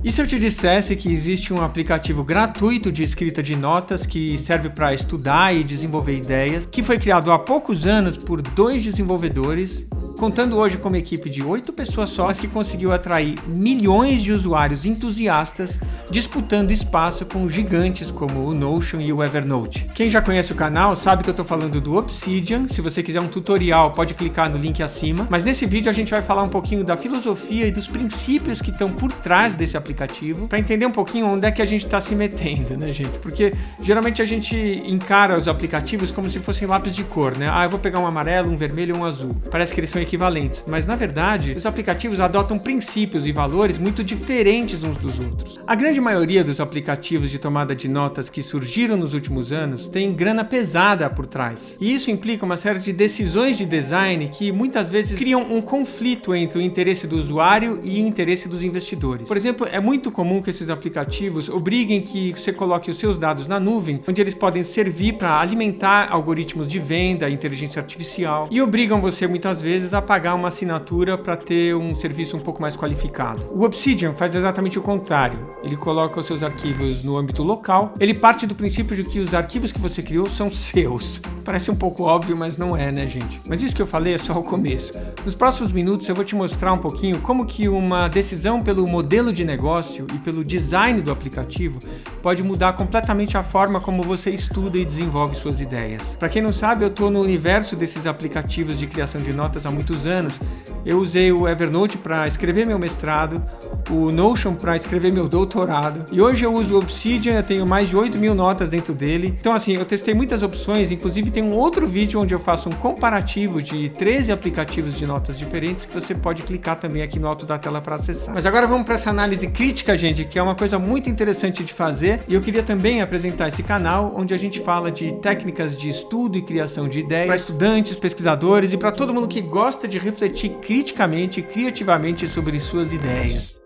E se eu te dissesse que existe um aplicativo gratuito de escrita de notas que serve para estudar e desenvolver ideias, que foi criado há poucos anos por 2 desenvolvedores, contando hoje com uma equipe de 8 pessoas só, mas que conseguiu atrair milhões de usuários entusiastas, disputando espaço com gigantes como o Notion e o Evernote. Quem já conhece o canal sabe que eu estou falando do Obsidian. Se você quiser um tutorial, pode clicar no link acima. Mas nesse vídeo a gente vai falar um pouquinho da filosofia e dos princípios que estão por trás desse aplicativo, para entender um pouquinho onde é que a gente está se metendo, né, gente? Porque geralmente a gente encara os aplicativos como se fossem lápis de cor, né? Eu vou pegar um amarelo, um vermelho e um azul. Parece que eles são equivalentes, mas na verdade os aplicativos adotam princípios e valores muito diferentes uns dos outros. A grande maioria dos aplicativos de tomada de notas que surgiram nos últimos anos tem grana pesada por trás, e isso implica uma série de decisões de design que muitas vezes criam um conflito entre o interesse do usuário e o interesse dos investidores. Por exemplo, é muito comum que esses aplicativos obriguem que você coloque os seus dados na nuvem, onde eles podem servir para alimentar algoritmos de venda, inteligência artificial, e obrigam você muitas vezes a pagar uma assinatura para ter um serviço um pouco mais qualificado. O Obsidian faz exatamente o contrário. Ele coloca os seus arquivos no âmbito local. Ele parte do princípio de que os arquivos que você criou são seus. Parece um pouco óbvio, mas não é, né, gente? Mas isso que eu falei é só o começo. Nos próximos minutos eu vou te mostrar um pouquinho como que uma decisão pelo modelo de negócio e pelo design do aplicativo pode mudar completamente a forma como você estuda e desenvolve suas ideias. Para quem não sabe, eu estou no universo desses aplicativos de criação de notas há muitos anos. Eu usei o Evernote para escrever meu mestrado, o Notion para escrever meu doutorado, e hoje eu uso o Obsidian. Eu tenho mais de 8.000 notas dentro dele. Então assim, eu testei muitas opções, inclusive tem um outro vídeo onde eu faço um comparativo de 13 aplicativos de notas diferentes que você pode clicar também aqui no alto da tela para acessar. Mas agora vamos para essa análise crítica, gente, que é uma coisa muito interessante de fazer, e eu queria também apresentar esse canal onde a gente fala de técnicas de estudo e criação de ideias para estudantes, pesquisadores e para todo mundo que gosta de refletir criticamente e criativamente sobre suas ideias.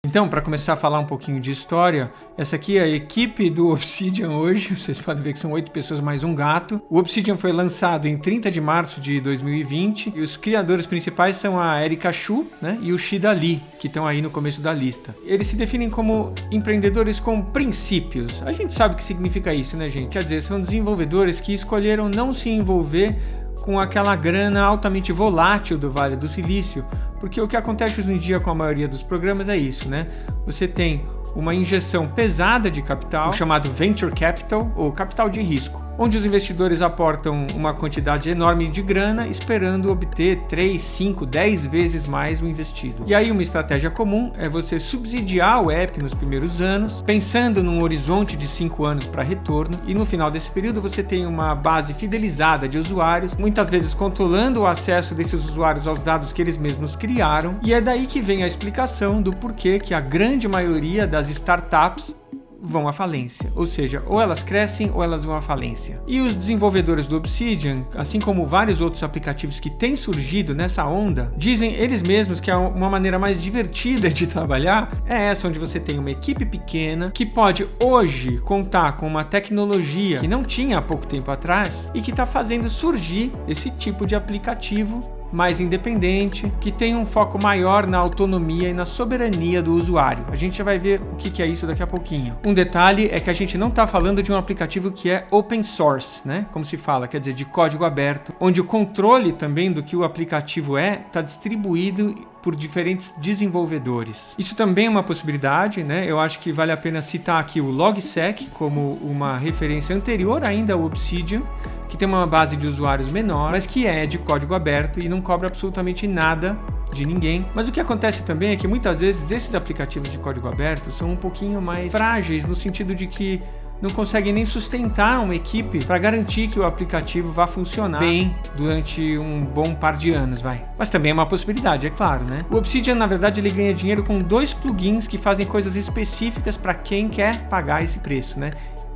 Então, para começar a falar um pouquinho de história, essa aqui é a equipe do Obsidian hoje. Vocês podem ver que são 8 pessoas mais um gato. O Obsidian foi lançado em 30 de março de 2020 e os criadores principais são a Erica Xu, né, e o Shida Lee, que estão aí no começo da lista. Eles se definem como empreendedores com princípios. A gente sabe o que significa isso, né, gente? Quer dizer, são desenvolvedores que escolheram não se envolver com aquela grana altamente volátil do Vale do Silício, porque o que acontece hoje em dia com a maioria dos programas é isso, né? Você tem uma injeção pesada de capital, o chamado Venture Capital, ou capital de risco, onde os investidores aportam uma quantidade enorme de grana esperando obter 3, 5, 10 vezes mais o investido. E aí uma estratégia comum é você subsidiar o app nos primeiros anos, pensando num horizonte de 5 anos para retorno, e no final desse período você tem uma base fidelizada de usuários, muitas vezes controlando o acesso desses usuários aos dados que eles mesmos criaram, e é daí que vem a explicação do porquê que a grande maioria das startups vão à falência, ou seja, ou elas crescem ou elas vão à falência. E os desenvolvedores do Obsidian, assim como vários outros aplicativos que têm surgido nessa onda, dizem eles mesmos que uma maneira mais divertida de trabalhar é essa, onde você tem uma equipe pequena que pode hoje contar com uma tecnologia que não tinha há pouco tempo atrás e que está fazendo surgir esse tipo de aplicativo mais independente, que tem um foco maior na autonomia e na soberania do usuário. A gente já vai ver o que é isso daqui a pouquinho. Um detalhe é que a gente não está falando de um aplicativo que é open source, né? Como se fala, quer dizer, de código aberto, onde o controle também do que o aplicativo está distribuído por diferentes desenvolvedores. Isso também é uma possibilidade, né? Eu acho que vale a pena citar aqui o Logsec como uma referência anterior ainda ao Obsidian, que tem uma base de usuários menor, mas que é de código aberto e não cobra absolutamente nada de ninguém. Mas o que acontece também é que muitas vezes esses aplicativos de código aberto são um pouquinho mais frágeis, no sentido de que não conseguem nem sustentar uma equipe para garantir que o aplicativo vá funcionar bem durante um bom par de anos, vai. Mas também é uma possibilidade, é claro, né? O Obsidian, na verdade, ele ganha dinheiro com 2 plugins que fazem coisas específicas para quem quer pagar esse preço, né?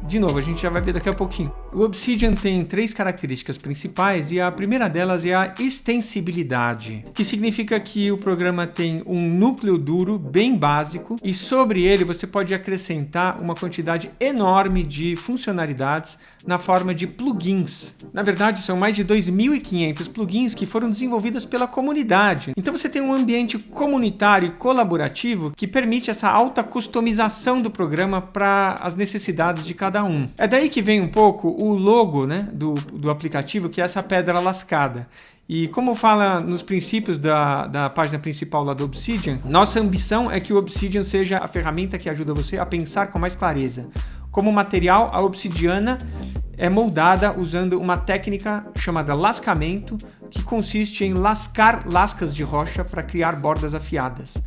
De novo, a gente já vai ver daqui a pouquinho. O Obsidian tem 3 características principais e a primeira delas é a extensibilidade, que significa que o programa tem um núcleo duro bem básico e sobre ele você pode acrescentar uma quantidade enorme de funcionalidades na forma de plugins. Na verdade, são mais de 2.500 plugins que foram desenvolvidos pela comunidade. Então você tem um ambiente comunitário e colaborativo que permite essa alta customização do programa para as necessidades de cada um. É daí que vem um pouco o logo, né, do aplicativo, que é essa pedra lascada. E como fala nos princípios da página principal lá do Obsidian, nossa ambição é que o Obsidian seja a ferramenta que ajuda você a pensar com mais clareza. Como material, a obsidiana é moldada usando uma técnica chamada lascamento, que consiste em lascar lascas de rocha para criar bordas afiadas.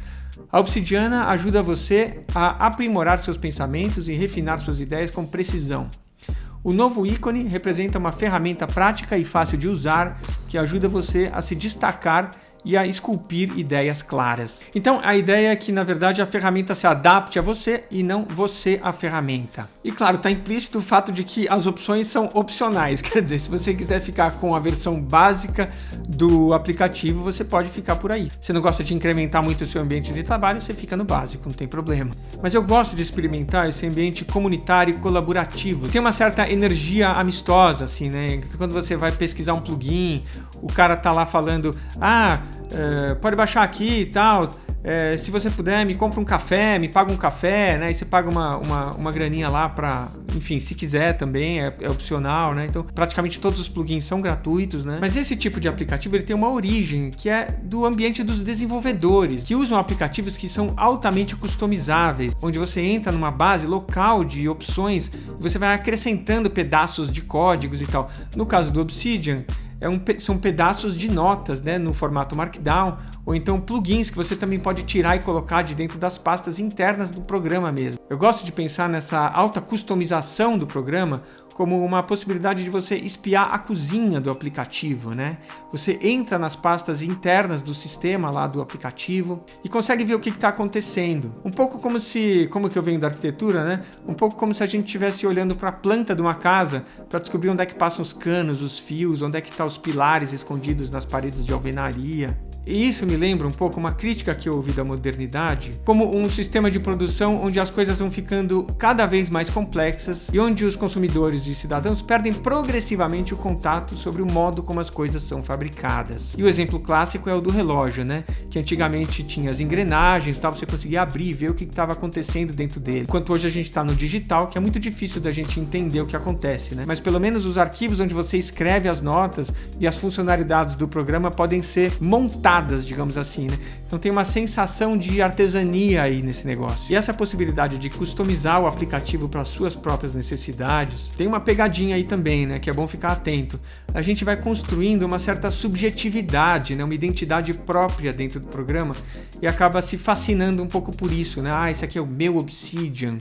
A obsidiana ajuda você a aprimorar seus pensamentos e refinar suas ideias com precisão. O novo ícone representa uma ferramenta prática e fácil de usar que ajuda você a se destacar e a esculpir ideias claras. Então, a ideia é que, na verdade, a ferramenta se adapte a você e não você à ferramenta. E, claro, está implícito o fato de que as opções são opcionais. Quer dizer, se você quiser ficar com a versão básica do aplicativo, você pode ficar por aí. Se não gosta de incrementar muito o seu ambiente de trabalho, você fica no básico, não tem problema. Mas eu gosto de experimentar esse ambiente comunitário e colaborativo. Tem uma certa energia amistosa, assim, né? Quando você vai pesquisar um plugin, o cara tá lá falando, pode baixar aqui e tal, se você puder me compra um café, me paga um café, né? E você paga uma graninha lá para, enfim, se quiser também, é opcional, né? Então praticamente todos os plugins são gratuitos, né? Mas esse tipo de aplicativo ele tem uma origem que é do ambiente dos desenvolvedores, que usam aplicativos que são altamente customizáveis, onde você entra numa base local de opções e você vai acrescentando pedaços de códigos e tal. No caso do Obsidian, são pedaços de notas, né, no formato Markdown, ou então plugins que você também pode tirar e colocar de dentro das pastas internas do programa mesmo. Eu gosto de pensar nessa alta customização do programa como uma possibilidade de você espiar a cozinha do aplicativo, né? Você entra nas pastas internas do sistema lá do aplicativo e consegue ver o que está acontecendo. Um pouco como que eu venho da arquitetura, né? Um pouco como se a gente estivesse olhando para a planta de uma casa para descobrir onde é que passam os canos, os fios, onde é que estão os pilares escondidos nas paredes de alvenaria. E isso me lembra um pouco uma crítica que eu ouvi da modernidade, como um sistema de produção onde as coisas vão ficando cada vez mais complexas e onde os consumidores e cidadãos perdem progressivamente o contato sobre o modo como as coisas são fabricadas. E o exemplo clássico é o do relógio, né? Que antigamente tinha as engrenagens, tal, você conseguia abrir e ver o que estava acontecendo dentro dele. Enquanto hoje a gente está no digital, que é muito difícil da gente entender o que acontece, né? Mas pelo menos os arquivos onde você escreve as notas e as funcionalidades do programa podem ser montadas, digamos assim, né? Então tem uma sensação de artesania aí nesse negócio. E essa possibilidade de customizar o aplicativo para suas próprias necessidades tem uma pegadinha aí também, né? Que é bom ficar atento. A gente vai construindo uma certa subjetividade, né? Uma identidade própria dentro do programa e acaba se fascinando um pouco por isso, né? Esse aqui é o meu Obsidian.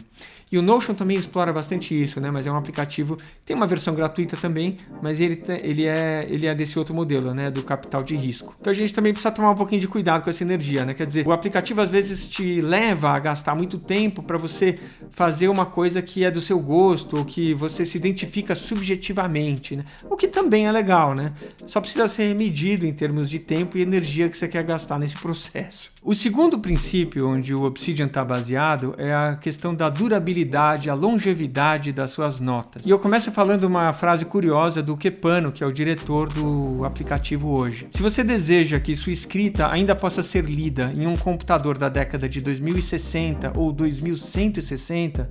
E o Notion também explora bastante isso, né? Mas é um aplicativo, tem uma versão gratuita também, mas ele é desse outro modelo, né? Do capital de risco. Então a gente também precisa tomar um pouquinho de cuidado com essa energia, né? Quer dizer, o aplicativo às vezes te leva a gastar muito tempo para você fazer uma coisa que é do seu gosto ou que você se identifica subjetivamente, né? O que também é legal, né? Só precisa ser medido em termos de tempo e energia que você quer gastar nesse processo. O segundo princípio onde o Obsidian está baseado é a questão da durabilidade, a longevidade das suas notas. E eu começo falando uma frase curiosa do Kepano, que é o diretor do aplicativo hoje. Se você deseja que sua escrita ainda possa ser lida em um computador da década de 2060 ou 2160,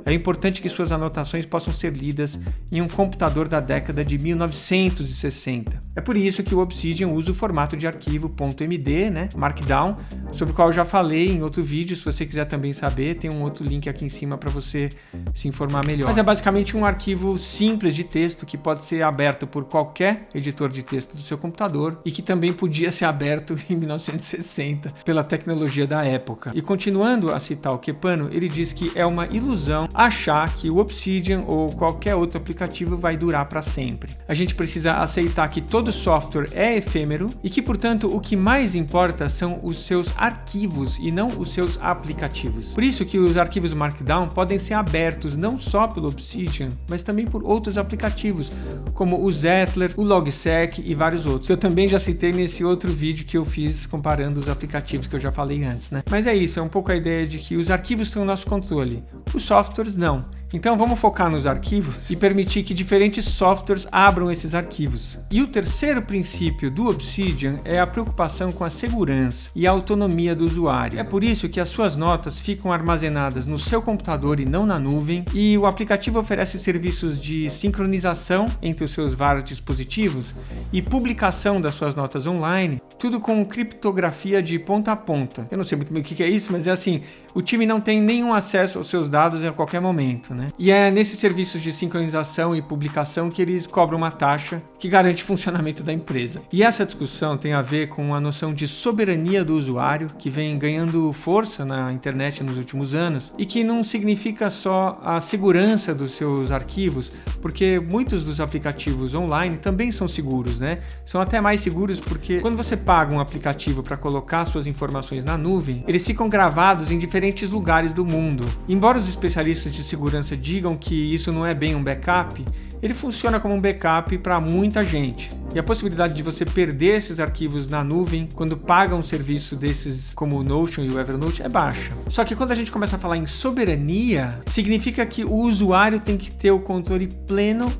é importante que suas anotações possam ser lidas em um computador da década de 1960. É por isso que o Obsidian usa o formato de arquivo .md, né, Markdown, sobre o qual eu já falei em outro vídeo. Se você quiser também saber, tem um outro link aqui em cima para você se informar melhor. Mas é basicamente um arquivo simples de texto que pode ser aberto por qualquer editor de texto do seu computador e que também podia ser aberto em 1960 pela tecnologia da época. E continuando a citar o Kepano, ele diz que é uma ilusão achar que o Obsidian ou qualquer outro aplicativo vai durar para sempre. A gente precisa aceitar que todo software é efêmero e que, portanto, o que mais importa são os seus arquivos e não os seus aplicativos. Por isso que os arquivos Markdown podem ser abertos não só pelo Obsidian, mas também por outros aplicativos, como o Zettler, o Logsec e vários outros, que eu também já citei nesse outro vídeo que eu fiz comparando os aplicativos que eu já falei antes, né? Mas é isso, é um pouco a ideia de que os arquivos estão no nosso controle, os softwares não. Então vamos focar nos arquivos e permitir que diferentes softwares abram esses arquivos. E o terceiro princípio do Obsidian é a preocupação com a segurança e a autonomia do usuário. É por isso que as suas notas ficam armazenadas no seu computador e não na nuvem, e o aplicativo oferece serviços de sincronização entre os seus vários dispositivos e publicação das suas notas online, tudo com criptografia de ponta a ponta. Eu não sei muito bem o que é isso, mas é assim, o time não tem nenhum acesso aos seus dados a qualquer momento, né? E é nesses serviços de sincronização e publicação que eles cobram uma taxa que garante o funcionamento da empresa. E essa discussão tem a ver com a noção de soberania do usuário, que vem ganhando força na internet nos últimos anos, e que não significa só a segurança dos seus arquivos, porque muitos dos aplicativos online também são seguros, né? São até mais seguros porque quando você paga um aplicativo para colocar suas informações na nuvem, eles ficam gravados em diferentes lugares do mundo. Embora os especialistas de segurança digam que isso não é bem um backup, ele funciona como um backup para muita gente. E a possibilidade de você perder esses arquivos na nuvem quando paga um serviço desses como o Notion e o Evernote é baixa. Só que quando a gente começa a falar em soberania, significa que o usuário tem que ter o controle pleno,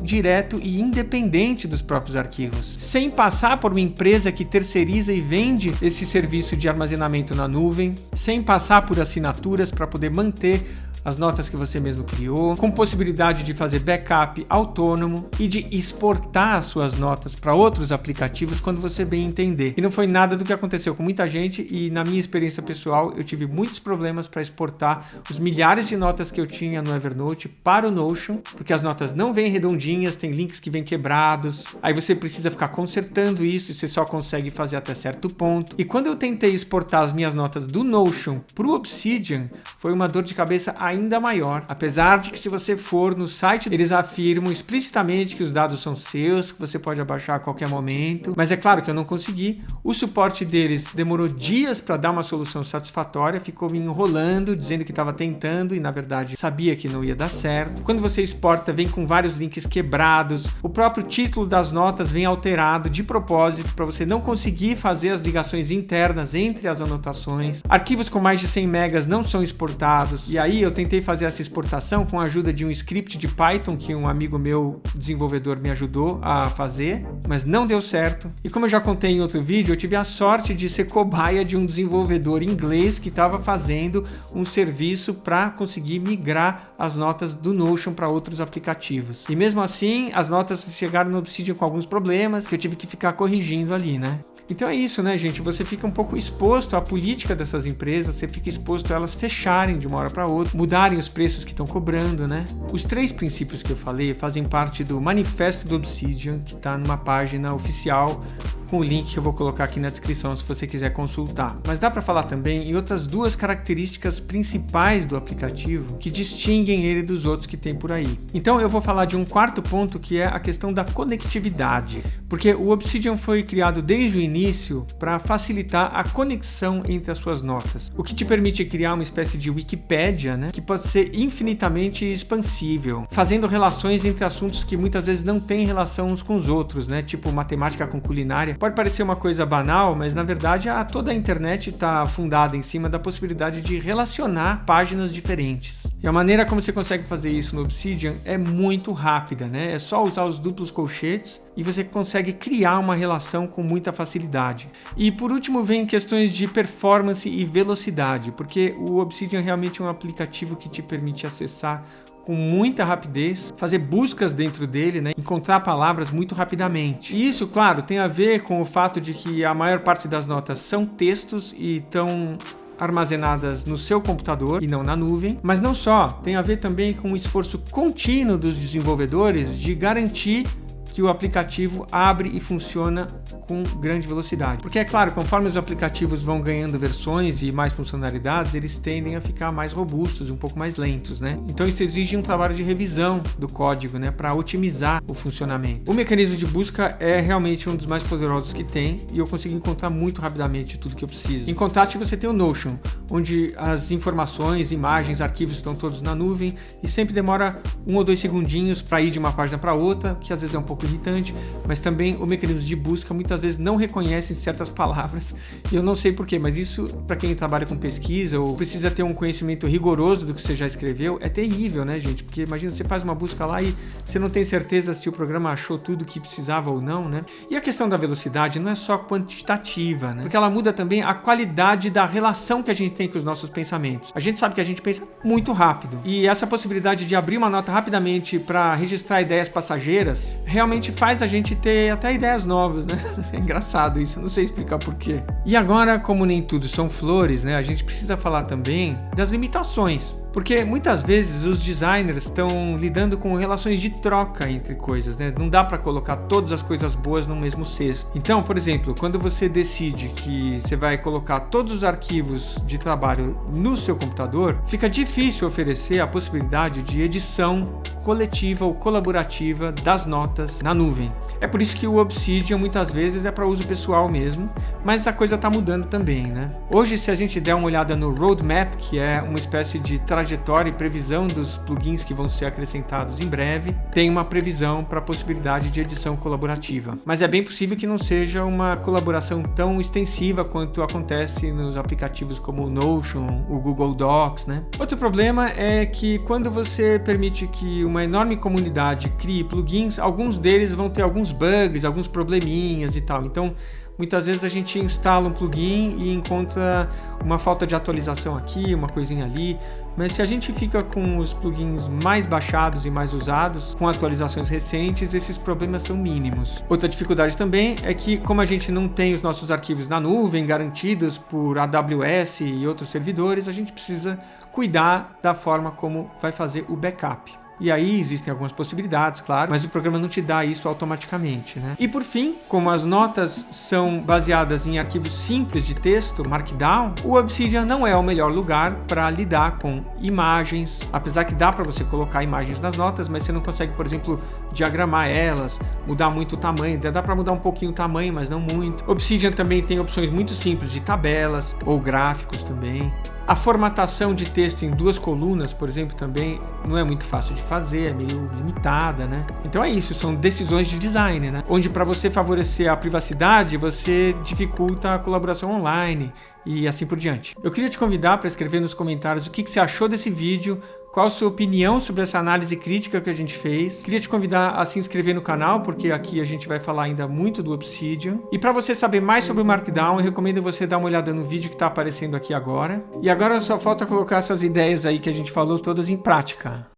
direto e independente dos próprios arquivos, sem passar por uma empresa que terceiriza e vende esse serviço de armazenamento na nuvem, sem passar por assinaturas para poder manter as notas que você mesmo criou, com possibilidade de fazer backup autônomo e de exportar as suas notas para outros aplicativos quando você bem entender. E não foi nada do que aconteceu com muita gente, e na minha experiência pessoal eu tive muitos problemas para exportar os milhares de notas que eu tinha no Evernote para o Notion, porque as notas não vêm redondinhas, tem links que vêm quebrados, aí você precisa ficar consertando isso e você só consegue fazer até certo ponto. E quando eu tentei exportar as minhas notas do Notion para o Obsidian, foi uma dor de cabeça ainda maior, apesar de que se você for no site, eles afirmam explicitamente que os dados são seus, que você pode abaixar a qualquer momento, mas é claro que eu não consegui. O suporte deles demorou dias para dar uma solução satisfatória, ficou me enrolando, dizendo que estava tentando e na verdade sabia que não ia dar certo. Quando você exporta, vem com vários links quebrados, o próprio título das notas vem alterado de propósito para você não conseguir fazer as ligações internas entre as anotações. Arquivos com mais de 100 megas não são exportados, e aí eu tentei fazer essa exportação com a ajuda de um script de Python que um amigo meu desenvolvedor me ajudou a fazer, mas não deu certo. E como eu já contei em outro vídeo, eu tive a sorte de ser cobaia de um desenvolvedor inglês que estava fazendo um serviço para conseguir migrar as notas do Notion para outros aplicativos. E mesmo assim, as notas chegaram no Obsidian com alguns problemas que eu tive que ficar corrigindo ali, né? Então é isso, né, gente? Você fica um pouco exposto à política dessas empresas, você fica exposto a elas fecharem de uma hora para outra, mudarem os preços que estão cobrando, né? Os 3 princípios que eu falei fazem parte do manifesto do Obsidian, que está numa página oficial, com o link que eu vou colocar aqui na descrição se você quiser consultar. Mas dá para falar também em outras 2 características principais do aplicativo que distinguem ele dos outros que tem por aí. Então eu vou falar de um 4º ponto, que é a questão da conectividade, porque o Obsidian foi criado desde o início para facilitar a conexão entre as suas notas, o que te permite criar uma espécie de Wikipédia, né, que pode ser infinitamente expansível, fazendo relações entre assuntos que muitas vezes não têm relação uns com os outros, né, tipo matemática com culinária. Pode parecer uma coisa banal, mas na verdade toda a internet está fundada em cima da possibilidade de relacionar páginas diferentes. E a maneira como você consegue fazer isso no Obsidian é muito rápida, né? É só usar os duplos colchetes e você consegue criar uma relação com muita facilidade. E por último vem questões de performance e velocidade, porque o Obsidian realmente é um aplicativo que te permite acessar com muita rapidez, fazer buscas dentro dele, né? Encontrar palavras muito rapidamente. E isso, claro, tem a ver com o fato de que a maior parte das notas são textos e estão armazenadas no seu computador e não na nuvem, mas não só, tem a ver também com o esforço contínuo dos desenvolvedores de garantir que o aplicativo abre e funciona com grande velocidade. Porque é claro, conforme os aplicativos vão ganhando versões e mais funcionalidades, eles tendem a ficar mais robustos, um pouco mais lentos, né? Então isso exige um trabalho de revisão do código, né, para otimizar o funcionamento. O mecanismo de busca é realmente um dos mais poderosos que tem e eu consigo encontrar muito rapidamente tudo que eu preciso. Em contraste, você tem o Notion, onde as informações, imagens, arquivos estão todos na nuvem e sempre demora 1 ou 2 segundinhos para ir de uma página para outra, que às vezes é um pouco irritante, mas também o mecanismo de busca muitas vezes não reconhece certas palavras e eu não sei porquê, mas isso para quem trabalha com pesquisa ou precisa ter um conhecimento rigoroso do que você já escreveu é terrível, né, gente? Porque imagina, você faz uma busca lá e você não tem certeza se o programa achou tudo que precisava ou não, né? E a questão da velocidade não é só quantitativa, né? Porque ela muda também a qualidade da relação que a gente tem com os nossos pensamentos. A gente sabe que a gente pensa muito rápido e essa possibilidade de abrir uma nota rapidamente para registrar ideias passageiras realmente faz a gente ter até ideias novas, né? É engraçado isso, eu não sei explicar porquê. E agora, como nem tudo são flores, né? A gente precisa falar também das limitações. Porque muitas vezes os designers estão lidando com relações de troca entre coisas, né? Não dá para colocar todas as coisas boas no mesmo cesto. Então, por exemplo, quando você decide que você vai colocar todos os arquivos de trabalho no seu computador, fica difícil oferecer a possibilidade de edição coletiva ou colaborativa das notas na nuvem. É por isso que o Obsidian muitas vezes é para uso pessoal mesmo, mas a coisa está mudando também, né? Hoje, se a gente der uma olhada no Roadmap, que é uma espécie de trajetória e previsão dos plugins que vão ser acrescentados em breve, tem uma previsão para a possibilidade de edição colaborativa. Mas é bem possível que não seja uma colaboração tão extensiva quanto acontece nos aplicativos como o Notion, o Google Docs, né? Outro problema é que quando você permite que uma enorme comunidade crie plugins, alguns deles vão ter alguns bugs, alguns probleminhas e tal. Então, muitas vezes a gente instala um plugin e encontra uma falta de atualização aqui, uma coisinha ali, mas se a gente fica com os plugins mais baixados e mais usados, com atualizações recentes, esses problemas são mínimos. Outra dificuldade também é que, como a gente não tem os nossos arquivos na nuvem garantidos por AWS e outros servidores, a gente precisa cuidar da forma como vai fazer o backup. E aí existem algumas possibilidades, claro, mas o programa não te dá isso automaticamente, né? E por fim, como as notas são baseadas em arquivos simples de texto, Markdown, o Obsidian não é o melhor lugar para lidar com imagens, apesar que dá para você colocar imagens nas notas, mas você não consegue, por exemplo, diagramar elas, mudar muito o tamanho, dá para mudar um pouquinho o tamanho, mas não muito. Obsidian também tem opções muito simples de tabelas ou gráficos também. A formatação de texto em 2 colunas, por exemplo, também não é muito fácil de fazer, é meio limitada, né? Então é isso, são decisões de design, né? Onde para você favorecer a privacidade, você dificulta a colaboração online e assim por diante. Eu queria te convidar para escrever nos comentários o que você achou desse vídeo, qual a sua opinião sobre essa análise crítica que a gente fez. Queria te convidar a se inscrever no canal, porque aqui a gente vai falar ainda muito do Obsidian. E para você saber mais sobre o Markdown, eu recomendo você dar uma olhada no vídeo que está aparecendo aqui agora. E agora só falta colocar essas ideias aí que a gente falou todas em prática.